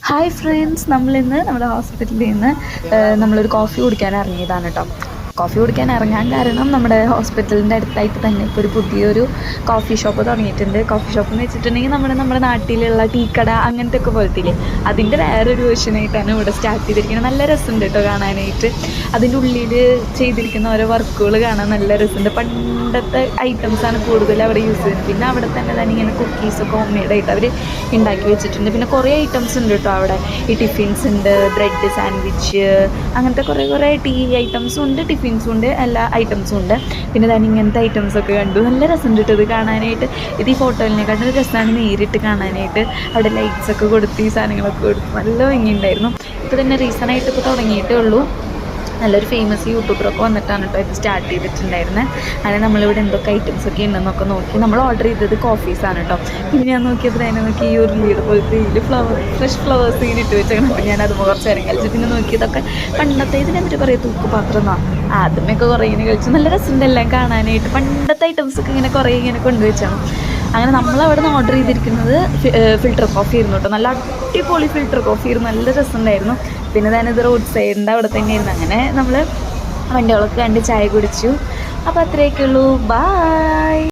Hi friends, നമ്മളിന്ന് നമ്മുടെ ഹോസ്പിറ്റലിൽ നിന്ന് നമ്മളൊരു കോഫി കുടിക്കാൻ ഇറങ്ങിയതാണ് കേട്ടോ. കോഫി കുടിക്കാൻ ഇറങ്ങാൻ കാരണം നമ്മുടെ ഹോസ്പിറ്റലിൻ്റെ അടുത്തായിട്ട് തന്നെ ഇപ്പോൾ ഒരു പുതിയൊരു കോഫി ഷോപ്പ് തുടങ്ങിയിട്ടുണ്ട്. കോഫി ഷോപ്പ് എന്ന് വെച്ചിട്ടുണ്ടെങ്കിൽ നമ്മുടെ നാട്ടിലുള്ള ടീ കട അങ്ങനത്തെ ഒക്കെ പോലത്തില്ലേ, അതിൻ്റെ വേറൊരു വേർഷനായിട്ടാണ് ഇവിടെ സ്റ്റാർട്ട് ചെയ്തിരിക്കുന്നത്. നല്ല രസമുണ്ട് കേട്ടോ കാണാനായിട്ട്. അതിൻ്റെ ഉള്ളിൽ ചെയ്തിരിക്കുന്ന ഓരോ വർക്കുകൾ കാണാൻ നല്ല രസമുണ്ട്. പണ്ടത്തെ ഐറ്റംസാണ് കൂടുതൽ അവിടെ യൂസ് ചെയ്യുന്നത്. പിന്നെ അവിടെ തന്നെ ഇങ്ങനെ കുക്കീസൊക്കെ ഹോം മെയ്ഡായിട്ട് അവർ ഉണ്ടാക്കി വെച്ചിട്ടുണ്ട്. പിന്നെ കുറേ ഐറ്റംസ് ഉണ്ട് കേട്ടോ അവിടെ. ഈ ടിഫിൻസ് ഉണ്ട്, ബ്രെഡ് സാൻഡ്വിച്ച്, അങ്ങനത്തെ കുറേ ടീ ഐറ്റംസും ഉണ്ട്, ടിഫിൻസും ഉണ്ട്, എല്ലാ ഐറ്റംസും ഉണ്ട്. പിന്നെ തന്നെ ഇങ്ങനത്തെ ഐറ്റംസൊക്കെ കണ്ടു. നല്ല രസമുണ്ട് കേട്ടോ ഇത് കാണാനായിട്ട്. ഇത് ഈ ഫോട്ടോയിനെക്കാട്ടും രസമാണ് നേരിട്ട് കാണാനായിട്ട്. അവിടെ ലൈറ്റ്സൊക്കെ കൊടുത്ത് ഈ സാധനങ്ങളൊക്കെ കൊടുത്ത് നല്ല ഭംഗിയുണ്ടായിരുന്നു. ഇപ്പോൾ തന്നെ റീസണായിട്ട് ഇപ്പോൾ തുടങ്ങിയിട്ടേ ഉള്ളൂ. നല്ലൊരു ഫേമസ് യൂട്യൂബറൊക്കെ വന്നിട്ടാണ് കേട്ടോ ഇത് സ്റ്റാർട്ട് ചെയ്തിട്ടുണ്ടായിരുന്നത്. അങ്ങനെ നമ്മളിവിടെ എന്തൊക്കെ ഐറ്റംസൊക്കെ ഉണ്ടെന്നൊക്കെ നോക്കി. നമ്മൾ ഓർഡർ ചെയ്തത് കോഫീസാണ് കേട്ടോ. പിന്നെ ഞാൻ നോക്കിയപ്പോൾ അതിനെ നോക്കി ഈ ഒരു ലീഡ് പോലത്തെ ഇതിൽ ഫ്രഷ് ഫ്ലവേഴ്സ് ഇട്ട് വെച്ചേക്കണം. അപ്പോൾ ഞാനത് കുറച്ച് നേരം കളിച്ചു. പിന്നെ നോക്കിയതൊക്കെ പണ്ടത്തെ ഇതിനെന്തൊരു പറയുക, തൂക്കുപാത്രം എന്നാ ആദ്യമൊക്കെ കുറേ ഇങ്ങനെ കളിച്ചു. നല്ല രസമുണ്ട് എല്ലാം കാണാനായിട്ട്. പണ്ടത്തെ ഐറ്റംസൊക്കെ ഇങ്ങനെ കുറേ ഇങ്ങനെ കൊണ്ടുവച്ചാണ്. അങ്ങനെ നമ്മളവിടെ നിന്ന് ഓർഡർ ചെയ്തിരിക്കുന്നത് ഫിൽറ്റർ കോഫി ആയിരുന്നു കേട്ടോ. നല്ല അടിപൊളി ഫിൽറ്റർ കോഫി ആയിരുന്നു, നല്ല രസമുണ്ടായിരുന്നു. പിന്നെ തന്നെ ഇത് റോഡ് സൈഡിൻ്റെ അവിടെ തന്നെയായിരുന്നു. അങ്ങനെ നമ്മൾ വണ്ടികളൊക്കെ കണ്ട് ചായ കുടിച്ചു. അപ്പോൾ അത്രയൊക്കെ ഉള്ളൂ. ബായ്.